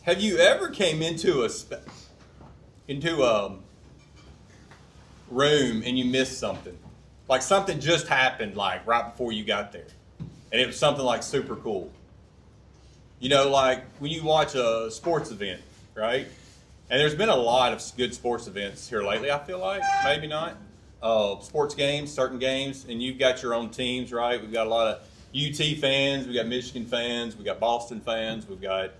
Have you ever came into a room and you missed something? Like something just happened like right before you got there. And it was something like super cool. You know, like when you watch a sports event, right? And there's been a lot of good sports events here lately, I feel like. Maybe not. Sports games, certain games, and you've got your own teams, right? We've got a lot of UT fans, we've got Michigan fans, we've got Boston fans, we've got,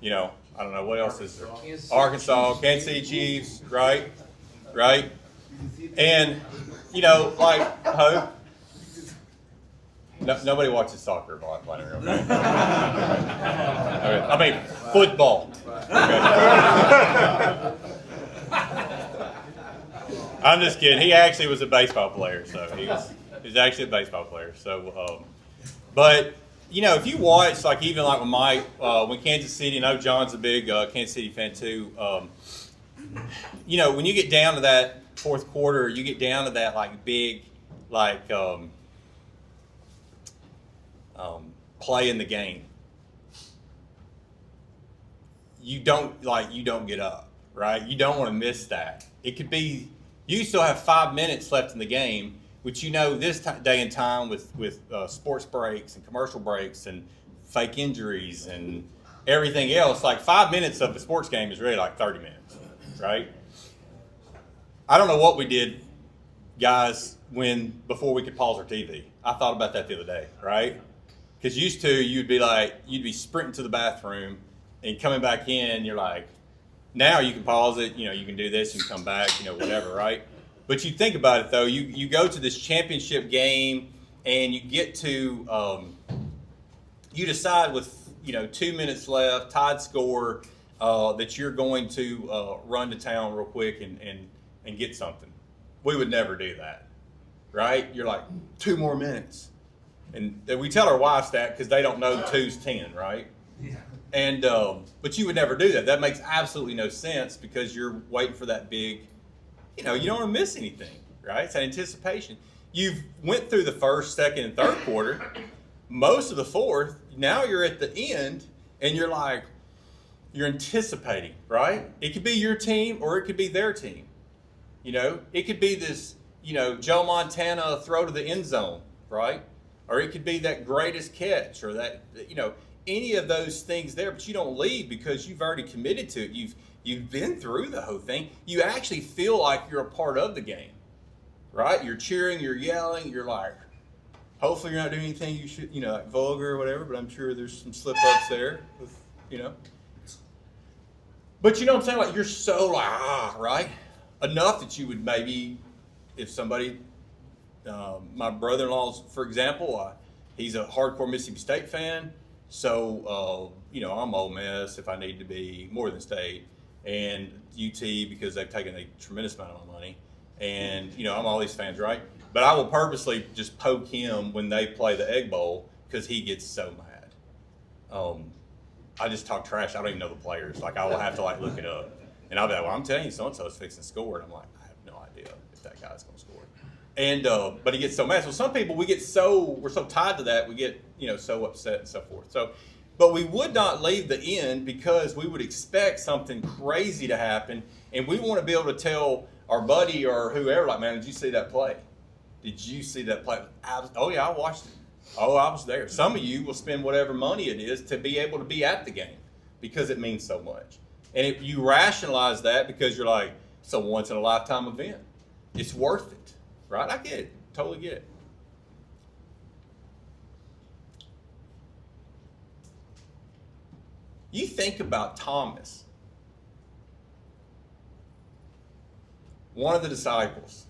you know, I don't know, what else is there? Arkansas, Kansas City Chiefs, right? Right? And, you know, like, Hope, nobody watches soccer. Okay? I mean, football. Okay. I'm just kidding. He actually was a baseball player, so he's actually a baseball player. So, but you know, if you watch, like even like when when Kansas City, I know John's a big Kansas City fan too. You know, when you get down to that fourth quarter, you get down to that like big, like play in the game. You don't get up, right? You don't want to miss that. It could be you still have 5 minutes left in the game, which you know this day and time with sports breaks and commercial breaks and fake injuries and everything else, like 5 minutes of a sports game is really like 30 minutes, right? I don't know what we did, guys, before we could pause our TV. I thought about that the other day, right? Because used to you'd be sprinting to the bathroom and coming back in, you're like, now you can pause it, you know, you can do this, you can come back, you know, whatever, right? But you think about it though, you go to this championship game and you get to, you decide with, you know, 2 minutes left, tied score, that you're going to run to town real quick and get something. We would never do that, right? You're like, 2 more minutes. And we tell our wives that because they don't know 2's 10, right? Yeah. And but you would never do that. That makes absolutely no sense because you're waiting for that big, you know, you don't want to miss anything, right? It's that anticipation. You've went through the first, second, and third quarter, most of the fourth. Now you're at the end, and you're anticipating, right? It could be your team or it could be their team. You know, it could be this, you know, Joe Montana throw to the end zone, right? Or it could be that greatest catch or that, you know, any of those things there, but you don't leave because you've already committed to it. You've been through the whole thing. You actually feel like you're a part of the game, right? You're cheering, you're yelling, you're like, hopefully you're not doing anything you should, you know, like vulgar or whatever, but I'm sure there's some slip-ups there, with, you know. But you know what I'm saying? Like you're so like, right? Enough that you would maybe, if somebody, my brother-in-law's, for example, he's a hardcore Mississippi State fan. So, you know, I'm Ole Miss if I need to be, more than State, and UT because they've taken a tremendous amount of my money. And, you know, I'm all these fans, right? But I will purposely just poke him when they play the Egg Bowl because he gets so mad. I just talk trash. I don't even know the players. Like, I will have to, like, look it up. And I'll be like, well, I'm telling you, so-and-so is fixing to score. And I'm like, I have no idea if that guy's going to score. And but he gets so mad. So some people we're so tied to that we get, you know, so upset and so forth. So, but we would not leave the end because we would expect something crazy to happen, and we want to be able to tell our buddy or whoever, like, man, did you see that play? Did you see that play? Oh yeah, I watched it. Oh, I was there. Some of you will spend whatever money it is to be able to be at the game because it means so much. And if you rationalize that because you're like, it's a once in a lifetime event, it's worth it. Right? I get it. Totally get it. You think about Thomas, one of the disciples.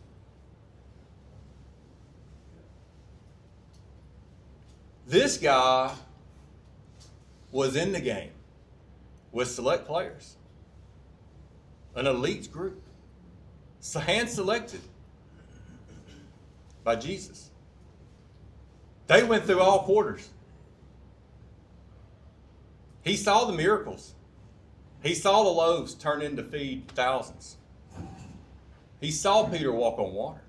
This guy was in the game with select players, an elite group, hand selected by Jesus. They went through all quarters. He saw the miracles. He saw the loaves turn into feed thousands. He saw Peter walk on water.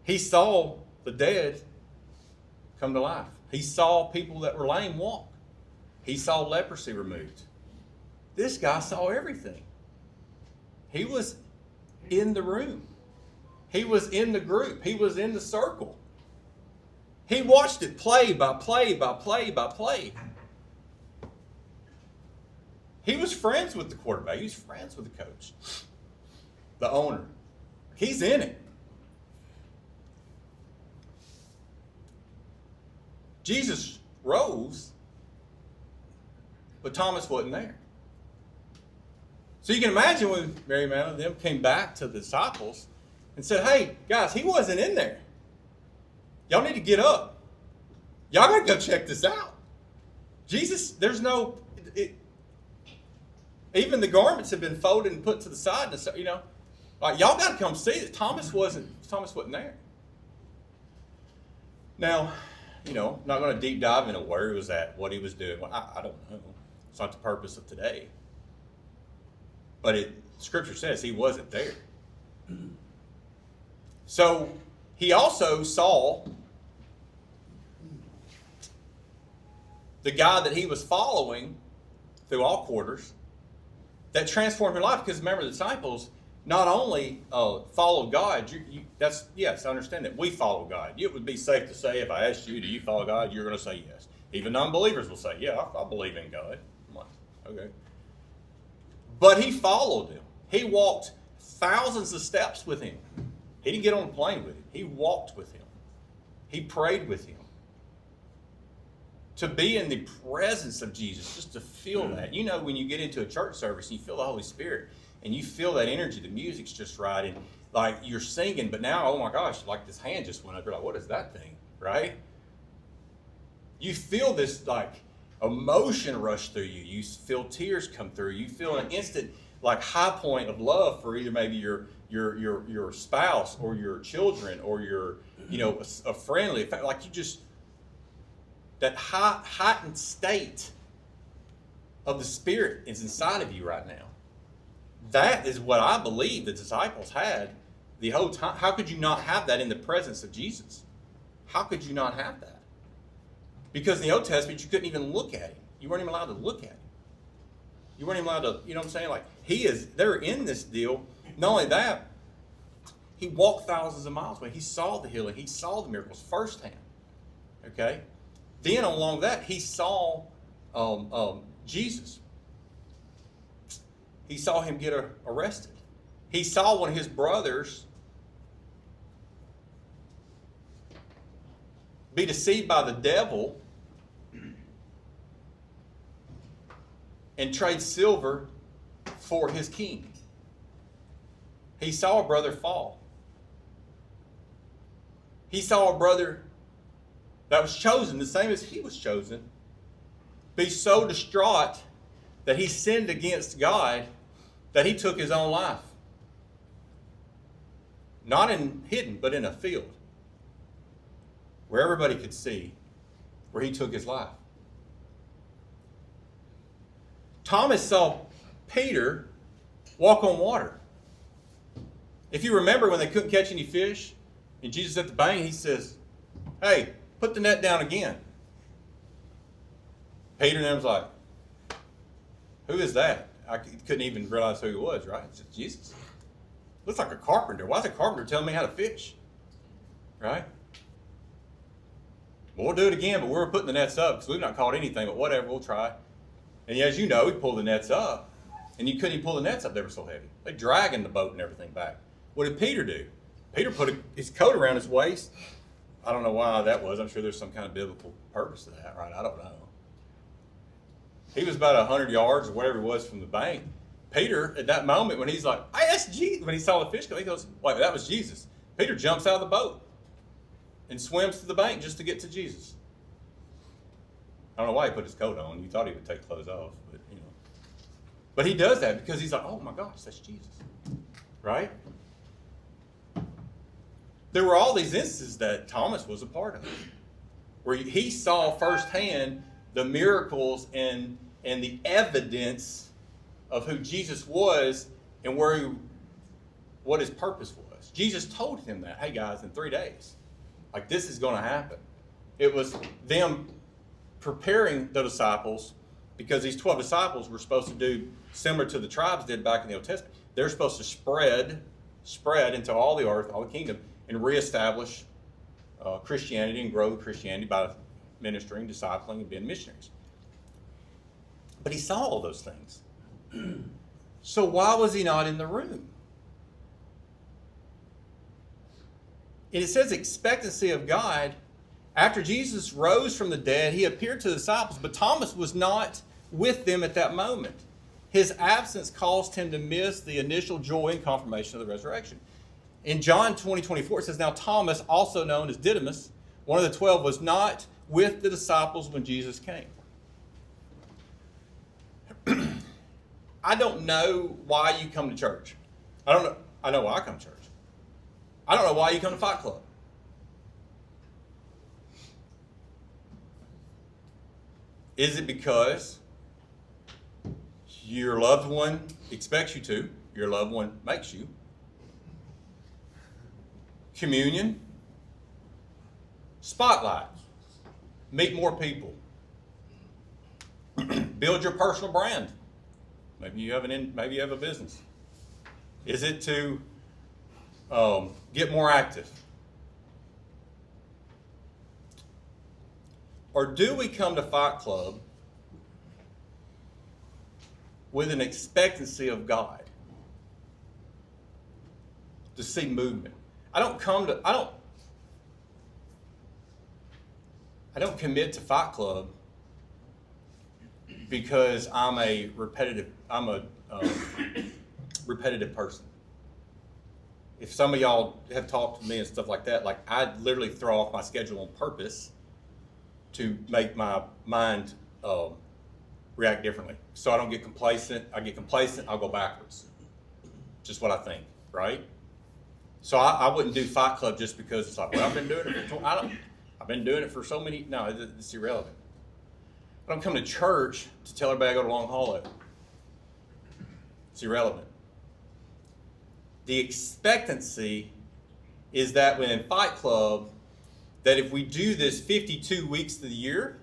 He saw the dead come to life. He saw people that were lame walk. He saw leprosy removed. This guy saw everything. He was in the room. He was in the group. He was in the circle. He watched it play by play by play by play. He was friends with the quarterback. He was friends with the coach, the owner. He's in it. Jesus rose, but Thomas wasn't there. So you can imagine when Mary Magdalene and them came back to the disciples and said, hey, guys, he wasn't in there. Y'all need to get up. Y'all got to go check this out. Jesus, there's no... even the garments have been folded and put to the side. And, you know, like, y'all got to come see it. Thomas wasn't there. Now, you know, I'm not going to deep dive into where he was at, what he was doing. Well, I don't know. It's not the purpose of today. But Scripture says he wasn't there. So he also saw the guy that he was following through all quarters that transformed his life. Because remember, the disciples not only followed God. Yes, I understand that we follow God. It would be safe to say if I asked you, do you follow God? You're going to say yes. Even non-believers will say, yeah, I believe in God. I'm like, okay. But he followed him. He walked thousands of steps with him. He didn't get on a plane with him. He walked with him. He prayed with him. To be in the presence of Jesus, just to feel that. You know, when you get into a church service and you feel the Holy Spirit and you feel that energy, the music's just right, and like you're singing, but now, oh my gosh, like this hand just went up. You're like, what is that thing, right? You feel this like emotion rush through you. You feel tears come through. You feel an instant like high point of love for either maybe your spouse or your children or your, you know, a friendly, like you just, that heightened state of the Spirit is inside of you right now. That is what I believe the disciples had the whole time. How could you not have that in the presence of Jesus? How could you not have that? Because in the Old Testament, you couldn't even look at him. You weren't even allowed to look at him. You weren't even allowed to, you know what I'm saying? Like, they're in this deal. Not only that, he walked thousands of miles away. He saw the healing. He saw the miracles firsthand. Okay? Then along that, he saw Jesus. He saw him get arrested. He saw one of his brothers be deceived by the devil and trade silver for his king. He saw a brother fall. He saw a brother that was chosen, the same as he was chosen, be so distraught that he sinned against God that he took his own life. Not hidden, but in a field where everybody could see where he took his life. Thomas saw Peter walk on water. If you remember when they couldn't catch any fish, and Jesus at the bank, he says, hey, put the net down again. Peter and them was like, who is that? I couldn't even realize who he was, right? It's Jesus. Looks like a carpenter. Why is a carpenter telling me how to fish? Right? Well, we'll do it again, but we're putting the nets up because we've not caught anything, but whatever, we'll try. And as you know, he pulled the nets up, and you couldn't even pull the nets up. They were so heavy. They're dragging the boat and everything back. What did Peter do? Peter put his coat around his waist. I don't know why that was. I'm sure there's some kind of biblical purpose to that, right? I don't know. He was about 100 yards or whatever it was from the bank. Peter, at that moment, when he's like, hey, that's Jesus. When he saw the fish go, he goes, wait, that was Jesus. Peter jumps out of the boat and swims to the bank just to get to Jesus. I don't know why he put his coat on. You thought he would take clothes off, but you know. But he does that because he's like, oh my gosh, that's Jesus. Right? There were all these instances that Thomas was a part of, where he saw firsthand the miracles and the evidence of who Jesus was and what his purpose was. Jesus told him that, hey guys, in 3 days, this is going to happen. It was them preparing the disciples because these 12 disciples were supposed to do similar to the tribes did back in the Old Testament. They're supposed to spread into all the earth, all the kingdom, and reestablish Christianity and grow Christianity by ministering, discipling, and being missionaries. But he saw all those things. So why was he not in the room? And it says expectancy of God. After Jesus rose from the dead, he appeared to the disciples, but Thomas was not with them at that moment. His absence caused him to miss the initial joy and confirmation of the resurrection. In John 20:24, it says, now Thomas, also known as Didymus, one of the 12, was not with the disciples when Jesus came. I don't know why you come to church. I don't know. I know why I come to church. I don't know why you come to Fight Club. Is it because your loved one expects you to? Your loved one makes you? Communion? Spotlight. Meet more people. Build your personal brand. Maybe you have a business. Is it to get more active? Or do we come to Fight Club with an expectancy of God to see movement? I don't commit to Fight Club because I'm a repetitive person. If some of y'all have talked to me and stuff like that, like I literally throw off my schedule on purpose to make my mind react differently. So I don't get complacent. I get complacent, I'll go backwards. Just what I think, right? So I wouldn't do Fight Club just because it's like, well, I've been doing it for I've been doing it for so many. No, it's irrelevant. I don't come to church to tell everybody I go to Long Hollow. It's irrelevant. The expectancy is that when in Fight Club, that if we do this 52 weeks of the year,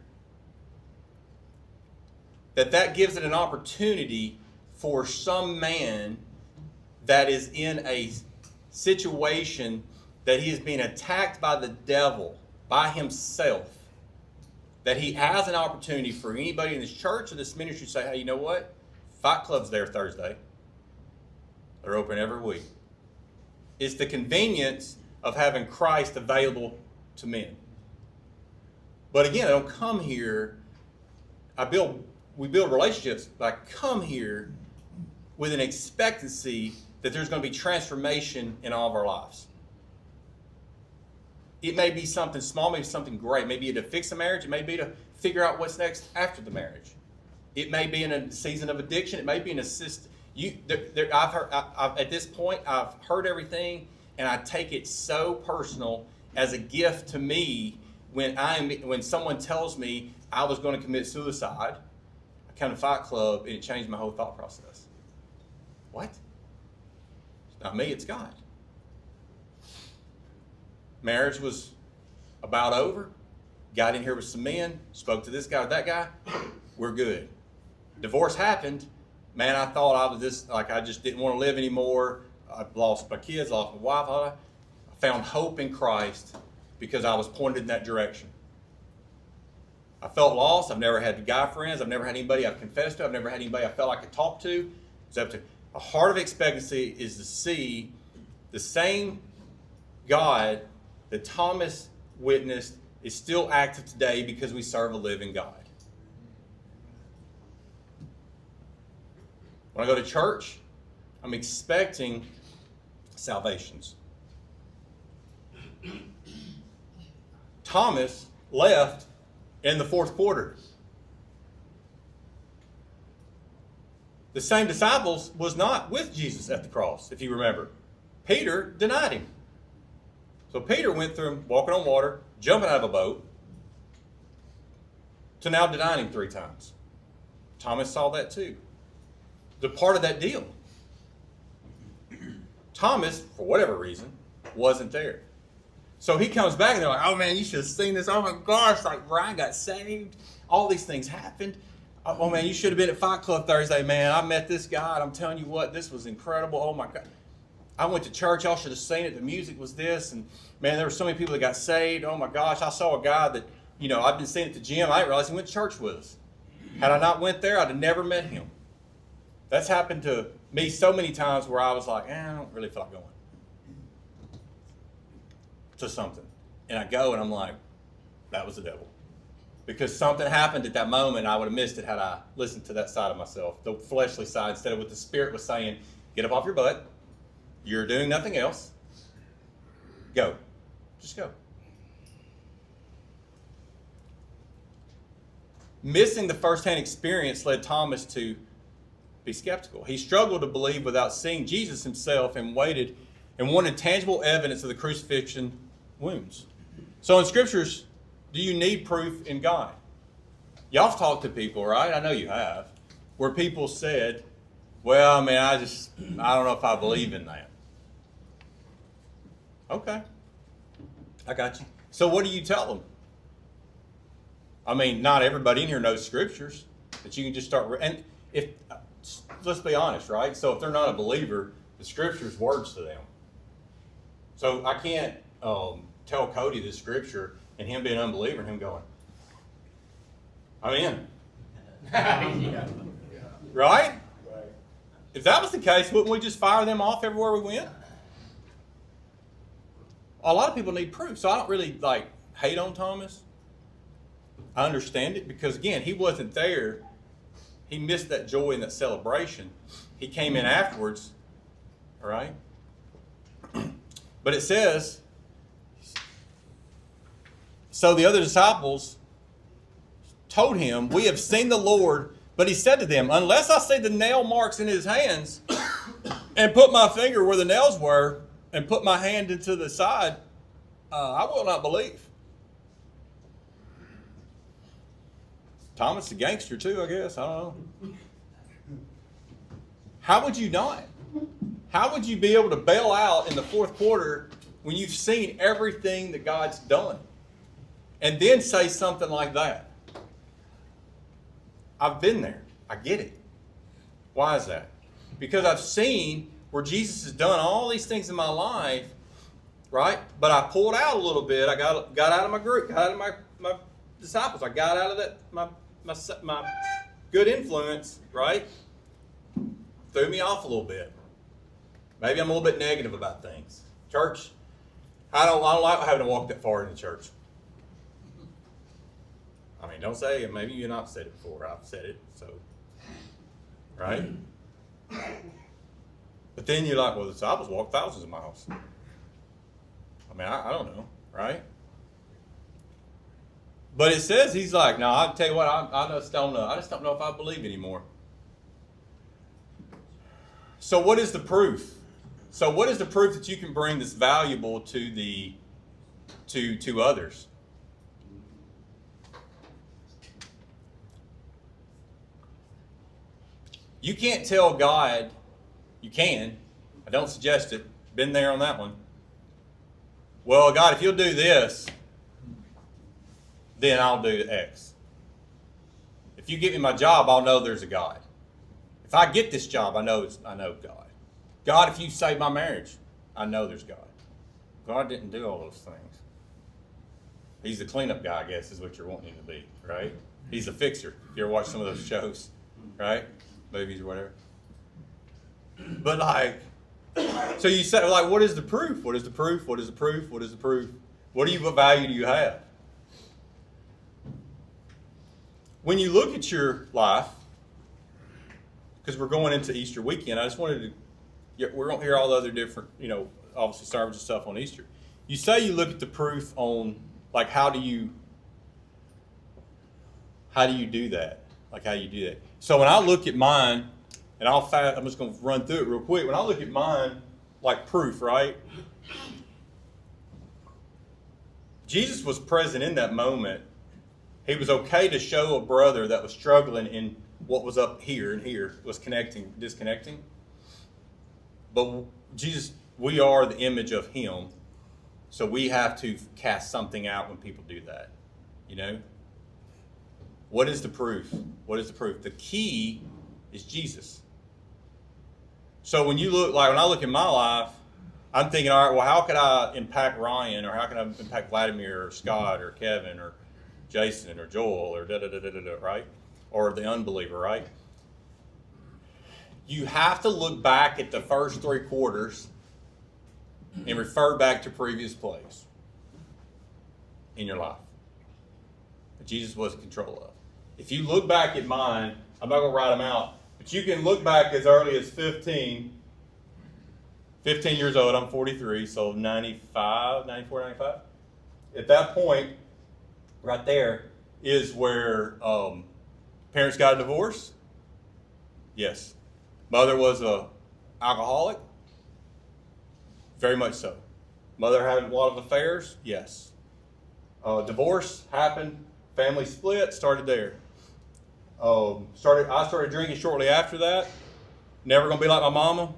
that gives it an opportunity for some man that is in a situation that he is being attacked by the devil, by himself, that he has an opportunity for anybody in this church or this ministry to say, hey, you know what? Fight Club's there Thursday. They're open every week. It's the convenience of having Christ available to men. But again, I don't come here, we build relationships, but I come here with an expectancy that there's going to be transformation in all of our lives. It may be something small, maybe something great. Maybe to fix a marriage. It may be to figure out what's next after the marriage. It may be in a season of addiction. It may be an assist. At this point, I've heard everything, and I take it so personal as a gift to me when someone tells me I was going to commit suicide. I come to Fight Club, and it changed my whole thought process. What? It's not me, it's God. Marriage was about over. Got in here with some men, spoke to this guy or that guy. We're good. Divorce happened. Man, I thought I just didn't want to live anymore. I lost my kids, lost my wife. I found hope in Christ because I was pointed in that direction. I felt lost. I've never had guy friends. I've never had anybody I've confessed to. I've never had anybody I felt I could talk to. A heart of expectancy is to see the same God that Thomas witnessed is still active today because we serve a living God. When I go to church, I'm expecting salvations. Thomas left in the fourth quarter. The same disciples was not with Jesus at the cross, if you remember. Peter denied him. So Peter went through walking on water, jumping out of a boat, to now denying him 3 times. Thomas saw that too. The part of that deal. Thomas, for whatever reason, wasn't there. So he comes back and they're like, oh man, you should have seen this. Oh my gosh, like Ryan got saved. All these things happened. Oh man, you should have been at Fight Club Thursday, man. I met this guy, and I'm telling you what, this was incredible. Oh my God. I went to church, y'all should have seen it. The music was this, and man, there were so many people that got saved. Oh my gosh, I saw a guy that, I've been seeing at the gym. I didn't realize he went to church with us. Had I not went there, I'd have never met him. That's happened to me so many times where I was like, I don't really feel like going to something. And I go and I'm like, that was the devil. Because something happened at that moment, I would have missed it had I listened to that side of myself, the fleshly side, instead of what the Spirit was saying, get up off your butt. You're doing nothing else. Go. Just go. Missing the firsthand experience led Thomas to be skeptical. He struggled to believe without seeing Jesus himself and waited and wanted tangible evidence of the crucifixion wounds. So in scriptures, do you need proof in God? Y'all have talked to people, right? I know you have, where people said, well, man, I don't know if I believe in that. Okay. I got you. So what do you tell them? I mean, not everybody in here knows scriptures, but you can just start. And let's be honest, right? So if they're not a believer, the scripture's words to them. So I can't tell Cody the scripture and him being an unbeliever and him going, I'm in. Yeah. Right? If that was the case, wouldn't we just fire them off everywhere we went? A lot of people need proof, so I don't really hate on Thomas. I understand it because, again, he wasn't there. He missed that joy and that celebration. He came in afterwards, all right? But it says, so the other disciples told him, we have seen the Lord, but he said to them, unless I see the nail marks in his hands and put my finger where the nails were and put my hand into the side, I will not believe. Thomas the gangster too, I guess. I don't know. How would you not? How would you be able to bail out in the fourth quarter when you've seen everything that God's done? And then say something like that? I've been there. I get it. Why is that? Because I've seen where Jesus has done all these things in my life, right? But I pulled out a little bit. I got out of my group, got out of my disciples. I got out of that my good influence, right? Threw me off a little bit. Maybe I'm a little bit negative about things. Church, I don't like having to walk that far into church. I mean, don't say it. Maybe you've not said it before. I've said it, so. Right? But then you're like, well, the disciples walked thousands of miles. I mean, I don't know, right? But it says he's like, no, I'll tell you what, I just don't know. I just don't know if I believe anymore. So what is the proof? So what is the proof that you can bring that's valuable to others? You can't tell God, you can, I don't suggest it, been there on that one. Well, God, if you'll do this, then I'll do X. If you give me my job, I'll know there's a God. If I get this job, I know God. God, if you save my marriage, I know there's God. God didn't do all those things. He's the cleanup guy, I guess, is what you're wanting him to be, right? He's the fixer. You ever watch some of those shows, right? Movies or whatever. But so you say, what is the proof? What is the proof? What is the proof? What is the proof? What value do you have? When you look at your life, because we're going into Easter weekend, I just wanted to, we're going to hear all the other different, obviously sermons and stuff on Easter. You say you look at the proof on, how do you do that? How do you do that? So when I look at mine, and I'm just going to run through it real quick. When I look at mine, proof, right? Jesus was present in that moment. He was okay to show a brother that was struggling in what was up here and here, was disconnecting. But Jesus, we are the image of him. So we have to cast something out when people do that, What is the proof? What is the proof? The key is Jesus. So when I look at my life, I'm thinking, all right, well, how could I impact Ryan, or how can I impact Vladimir, or Scott, or Kevin, or Jason, or Joel, or da-da-da-da-da, right? Or the unbeliever, right? You have to look back at the first 3 quarters and refer back to previous plays in your life that Jesus was in control of. If you look back at mine, I'm not going to write them out, but you can look back as early as 15 years old. I'm 43, so 94, 95. At that point, right there is where parents got a divorce. Yes. Mother was a alcoholic. Very much so. Mother had a lot of affairs. Yes. Divorce happened. Family split. Started there. I started drinking shortly after that. Never gonna be like my mama.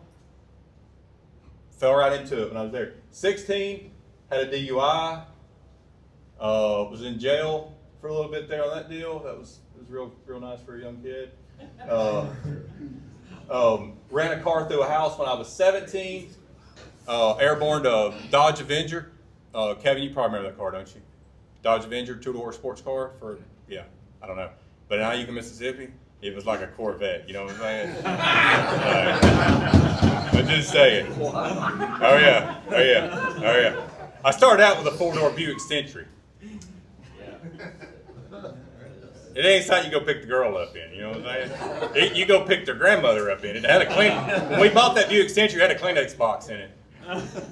Fell right into it when I was there. 16, had a DUI. Was in jail for a little bit there on that deal. It was real nice for a young kid. Ran a car through a house when I was 17. Airborne to Dodge Avenger. Kevin, you probably remember that car, don't you? Dodge Avenger, 2-door sports car I don't know. But in Iuka, Mississippi, it was like a Corvette, you know what I'm saying? I'm just saying. Oh yeah. I started out with a 4-door Buick Century. It ain't something you go pick the girl up in, you know what I'm saying? You go pick their grandmother up in it. It had when we bought that Buick Century, it had a Kleenex box in it.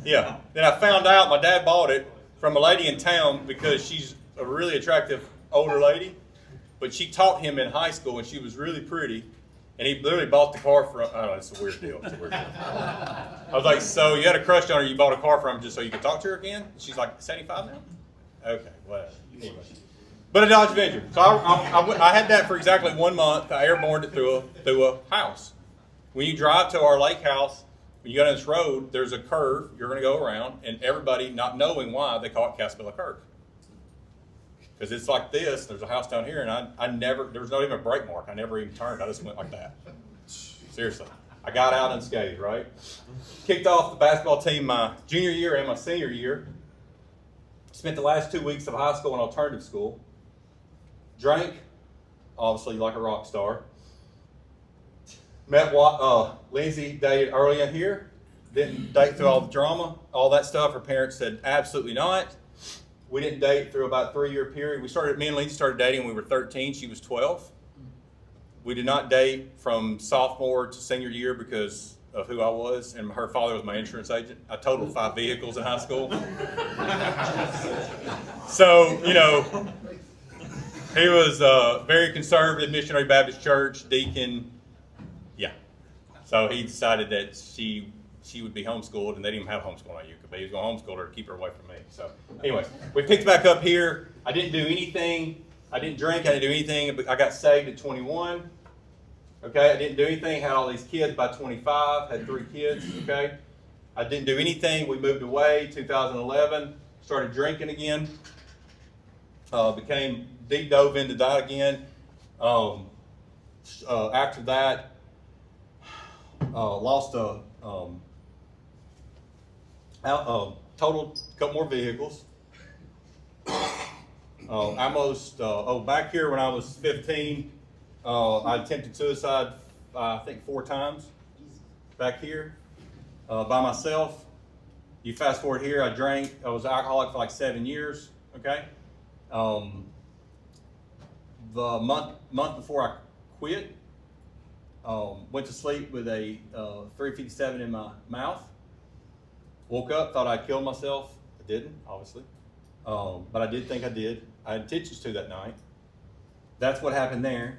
Yeah. Then I found out my dad bought it from a lady in town because she's a really attractive older lady, but she taught him in high school and she was really pretty, and he literally bought the car from, I don't know, it's a weird deal. I was like, so you had a crush on her, you bought a car from her just so you could talk to her again? She's like 75 now? Okay, whatever. Anyway. But a Dodge Avenger. So I had that for exactly 1 month. I airborned it through a house. When you drive to our lake house, when you go down this road, there's a curve you're going to go around, and everybody, not knowing why, they call it Caspilla Curve. Because it's like this, there's a house down here, and I never, there was not even a brake mark. I never even turned. I just went like that. Seriously. I got out unscathed, right? Kicked off the basketball team my junior year and my senior year. Spent the last 2 weeks of high school in alternative school. Drank, obviously like a rock star. Met Lindsay, dated early in here. Didn't date through all the drama, all that stuff. Her parents said absolutely not. We didn't date through about a 3-year period. Me and Lindsay started dating when we were 13. She was 12. We did not date from sophomore to senior year because of who I was, and her father was my insurance agent. I totaled 5 vehicles in high school. So, you know, he was very conservative, Missionary Baptist Church, deacon. Yeah. So he decided that she would be homeschooled, and they didn't even have homeschool at Iuka, but he was going to homeschool her to keep her away from me. So anyways, we picked back up here. I didn't do anything. I didn't drink. I didn't do anything. But I got saved at 21. Okay, I didn't do anything. Had all these kids by 25. Had 3 kids. Okay, I didn't do anything. We moved away. 2011. Started drinking again. Became deep dove into that again. After that, lost a totaled a couple more vehicles. Back here when I was 15, I attempted suicide, I think 4 times. Back here, by myself. You fast forward here, I drank. I was an alcoholic for like 7 years. Okay. The month before I quit, went to sleep with a 357 in my mouth. Woke up, thought I'd killed myself. I didn't, obviously. But I did think I did. I had intentions to that night. That's what happened there.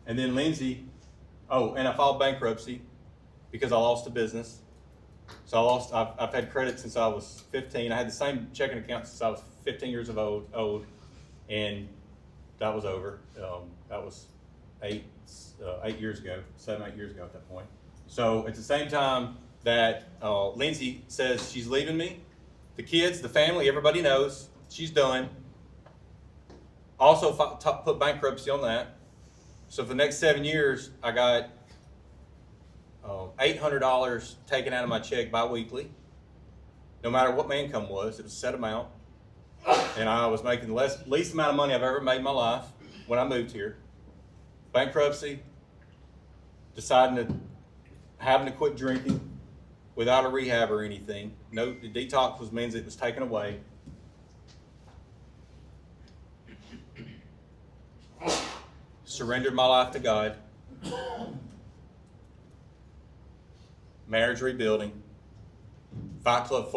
And then Lindsay, and I filed bankruptcy because I lost the business. So I've had credit since I was 15. I had the same checking account since I was 15 years old, and that was over. That was 8 years ago, 7, 8 years ago at that point. So at the same time that Lindsay says she's leaving me, the kids, the family, everybody knows she's done. Also put bankruptcy on that. So for the next 7 years, I got $800 taken out of my check bi-weekly. No matter what my income was, it was a set amount. And I was making the least amount of money I've ever made in my life when I moved here. Bankruptcy, having to quit drinking without a rehab or anything. No, the detox means it was taken away. Surrendered my life to God. Marriage rebuilding. Fight Club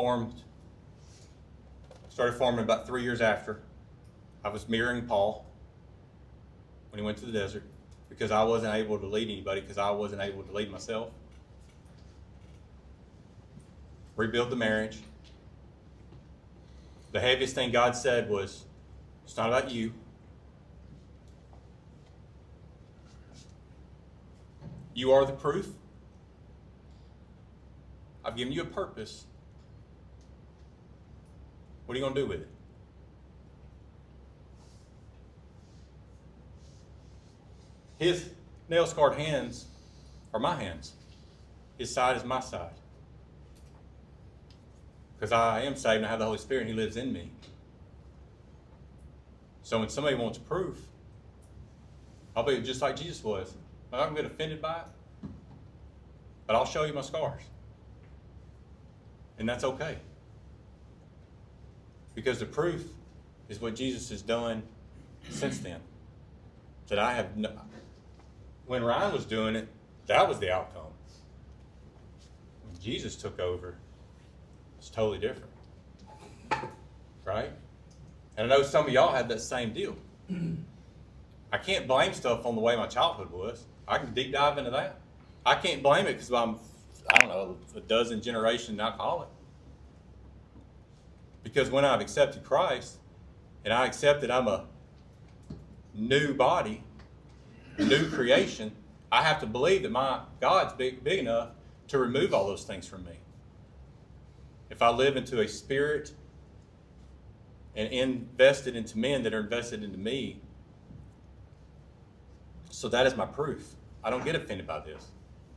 started forming about 3 years after. I was mirroring Paul when he went to the desert because I wasn't able to lead anybody because I wasn't able to lead myself. Rebuild the marriage. The heaviest thing God said was, it's not about you. You are the proof. I've given you a purpose. What are you going to do with it? His nail-scarred hands are my hands. His side is my side. Because I am saved and I have the Holy Spirit and He lives in me. So when somebody wants proof, I'll be just like Jesus was. I'm not going to get offended by it, but I'll show you my scars. And that's okay. Because the proof is what Jesus has done since then. That I have when Ryan was doing it, that was the outcome. When Jesus took over, it's totally different. Right? And I know some of y'all had that same deal. I can't blame stuff on the way my childhood was. I can deep dive into that. I can't blame it because I'm, I don't know, a dozen generation alcoholic. Because when I've accepted Christ, and I accept that I'm a new body, a new creation, I have to believe that my God's big enough to remove all those things from me. If I live into a spirit and invested into men that are invested into me, so that is my proof. I don't get offended by this.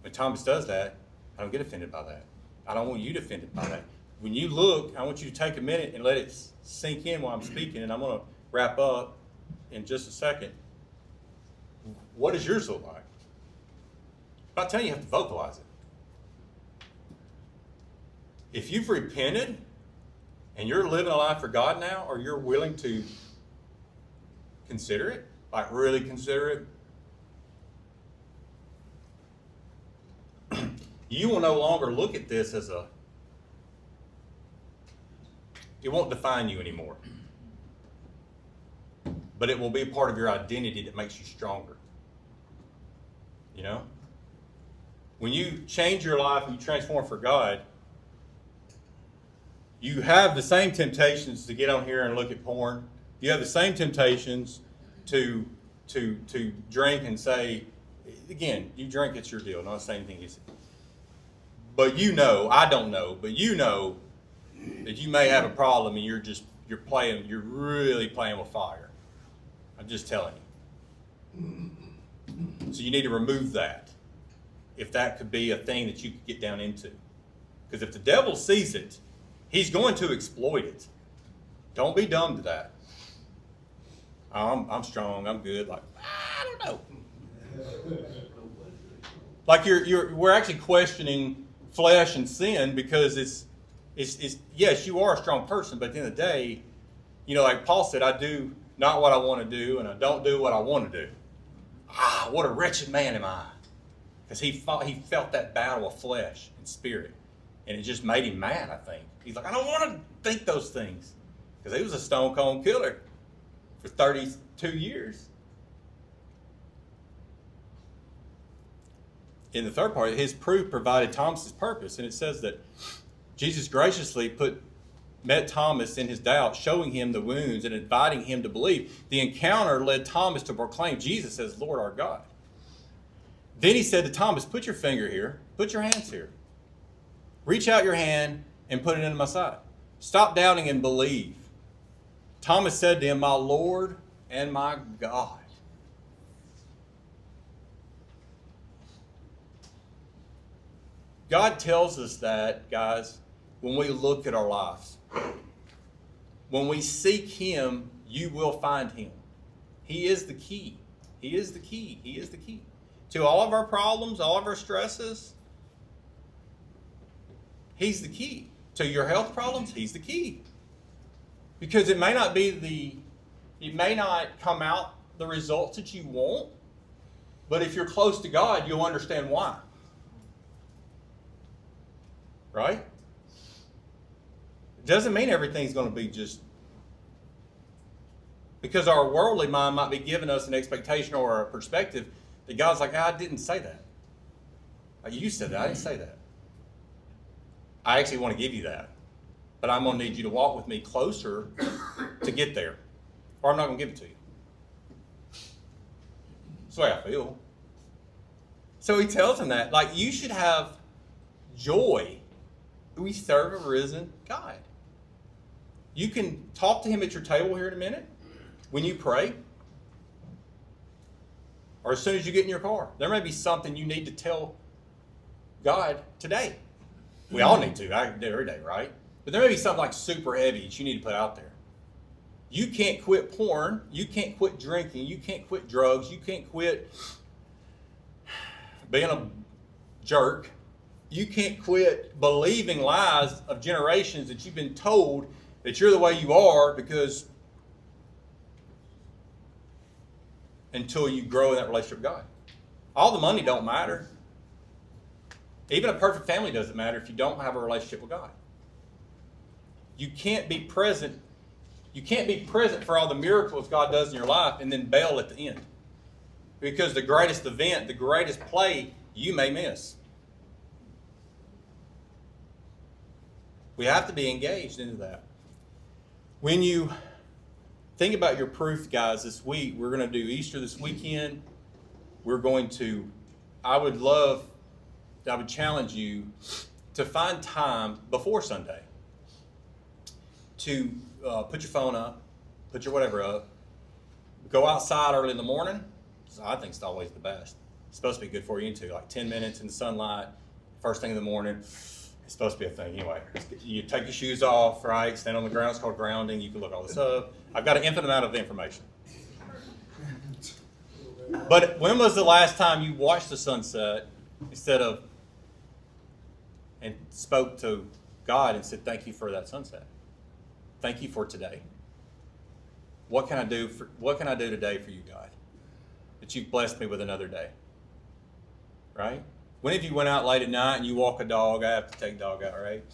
When Thomas does that, I don't get offended by that. I don't want you to offended by that. When you look, I want you to take a minute and let it sink in while I'm speaking, and I'm going to wrap up in just a second. What does yours look like? I'm not telling you have to vocalize it. If you've repented and you're living a life for God now, or you're willing to consider it, like really consider it, you will no longer look at this as it won't define you anymore. But it will be a part of your identity that makes you stronger. You know? When you change your life and you transform for God, you have the same temptations to get on here and look at porn. You have the same temptations to drink and say, again, you drink, it's your deal. Not saying anything is. But you know, I don't know, but you know that you may have a problem and you're really playing with fire. I'm just telling you. So you need to remove that. If that could be a thing that you could get down into. Because if the devil sees it, he's going to exploit it. Don't be dumb to that. I'm strong, I'm good. Like, I don't know. Like we're actually questioning flesh and sin because it's yes, you are a strong person, but at the end of the day, you know, like Paul said, I do not what I want to do, and I don't do what I want to do. What a wretched man am I. Because he felt that battle of flesh and spirit, and it just made him mad, I think. He's like, I don't want to think those things. Because he was a stone cold killer for 32 years. In the third part, his proof provided Thomas's purpose, and it says that Jesus graciously met Thomas in his doubt, showing him the wounds and inviting him to believe. The encounter led Thomas to proclaim Jesus as Lord our God. Then he said to Thomas, put your finger here, put your hands here. Reach out your hand and put it into my side. Stop doubting and believe. Thomas said to him, my Lord and my God. God tells us that, guys, when we look at our lives. When we seek Him, you will find Him. He is the key. He is the key. He is the key. To all of our problems, all of our stresses, He's the key. To your health problems, He's the key. Because it may not come out the results that you want, but if you're close to God, you'll understand why. Right? It doesn't mean everything's going to be just... Because our worldly mind might be giving us an expectation or a perspective that God's like, I didn't say that. You said that. I didn't say that. I actually want to give you that. But I'm going to need you to walk with me closer to get there. Or I'm not going to give it to you. That's the way I feel. So He tells him that. Like, you should have joy. We serve a risen God. You can talk to Him at your table here in a minute. When you pray, or as soon as you get in your car, there may be something you need to tell God today. We all need to. I do every day, right? But there may be something like super heavy that you need to put out there. You can't quit porn. You can't quit drinking. You can't quit drugs. You can't quit being a jerk. You can't quit believing lies of generations that you've been told that you're the way you are because until you grow in that relationship with God. All the money don't matter. Even a perfect family doesn't matter if you don't have a relationship with God. You can't be present. You can't be present for all the miracles God does in your life and then bail at the end. Because the greatest event, the greatest play, you may miss. We have to be engaged into that. When you think about your proof, guys, this week, we're going to do Easter this weekend. I would challenge you to find time before Sunday to put your phone up, put your whatever up, go outside early in the morning. So I think it's always the best. It's supposed to be good for you too, like 10 minutes in the sunlight, first thing in the morning. It's supposed to be a thing anyway. You take your shoes off, right? Stand on the ground. It's called grounding. You can look all this up. I've got an infinite amount of information. But when was the last time you watched the sunset and spoke to God and said, thank you for that sunset. Thank you for today. What can I do today for you, God? That you've blessed me with another day. Right? When have you went out late at night and you walk a dog? I have to take a dog out, right?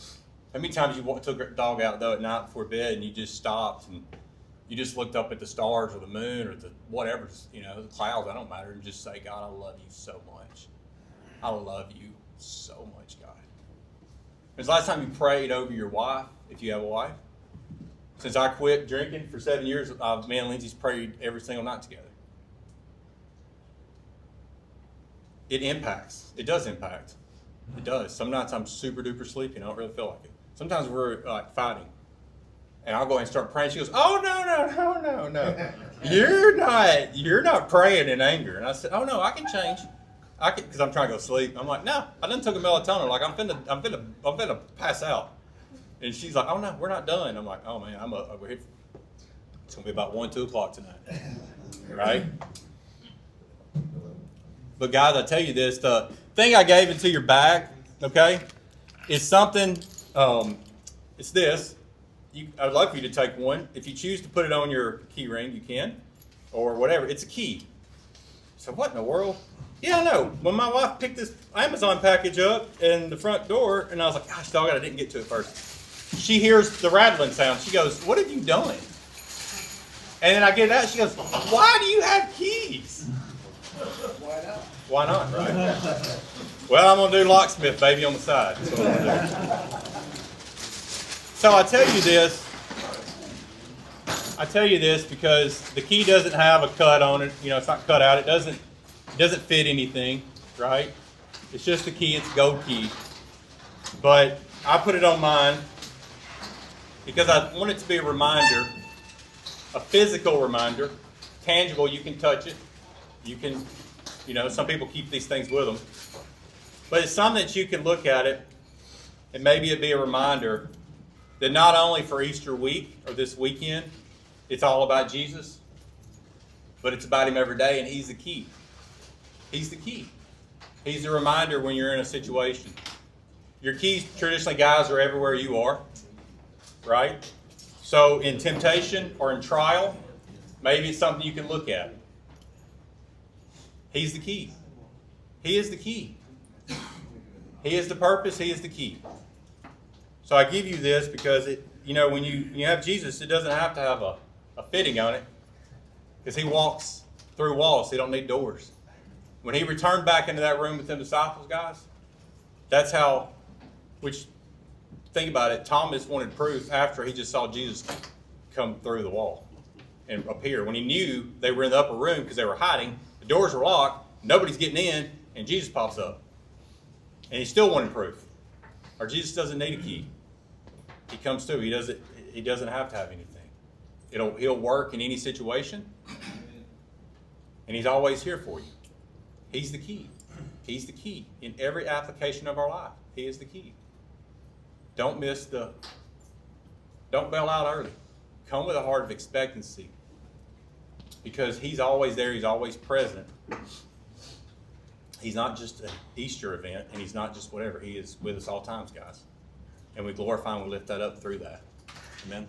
How many times you took a dog out though at night before bed and you just stopped and you just looked up at the stars or the moon or the whatever, the clouds, I don't matter, and just say, God, I love you so much. I love you so much, God. When's the last time you prayed over your wife, if you have a wife? Since I quit drinking for 7 years, me and Lindsay's prayed every single night together. It impacts. It does impact. It does. Some nights I'm super duper sleepy and I don't really feel like it. Sometimes we're fighting. And I'll go ahead and start praying. She goes, oh, no. You're not praying in anger. And I said, oh, no, I can change. Because I'm trying to go to sleep. I'm like, no, I done took a melatonin. Like, I'm finna pass out. And she's like, oh, no, we're not done. I'm like, oh, man, it's going to be about 1, 2 o'clock tonight. Right? But guys, I tell you this, the thing I gave into your bag, okay, is something, it's this. I would like for you to take one. If you choose to put it on your key ring, you can, or whatever. It's a key. So what in the world? Yeah, I know. When my wife picked this Amazon package up in the front door, and I was like, gosh, dog, I didn't get to it first. She hears the rattling sound. She goes, what have you done? And then I get it out. She goes, why do you have keys? Why not, right? Well, I'm going to do locksmith, baby, on the side. That's what I'm gonna do. So I tell you this because the key doesn't have a cut on it. It's not cut out. It doesn't fit anything, right? It's just a key. It's a gold key. But I put it on mine because I want it to be a reminder, a physical reminder tangible. You can touch it. You can, some people keep these things with them. But it's something that you can look at it, and maybe it'd be a reminder that not only for Easter week or this weekend, it's all about Jesus, but it's about Him every day, and He's the key. He's the key. He's the reminder when you're in a situation. Your keys, traditionally, guys, are everywhere you are, right? So in temptation or in trial, maybe it's something you can look at. He's the key. He is the key. He is the purpose. He is the key. So I give you this because when you have Jesus, it doesn't have to have a fitting on it, because He walks through walls. He don't need doors. When He returned back into that room with them disciples, guys, that's how. Which, think about it, Thomas wanted proof after he just saw Jesus come through the wall and appear. When he knew they were in the upper room because they were hiding, the doors were locked, nobody's getting in, and Jesus pops up. And he still wanted proof. Or Jesus doesn't need a key. He comes through. He doesn't have to have anything. He'll work in any situation, and He's always here for you. He's the key. He's the key in every application of our life. He is the key. Don't bail out early. Come with a heart of expectancy, because He's always there. He's always present. He's not just an Easter event, and He's not just whatever. He is with us all times, guys. And we glorify and we lift that up through that. Amen.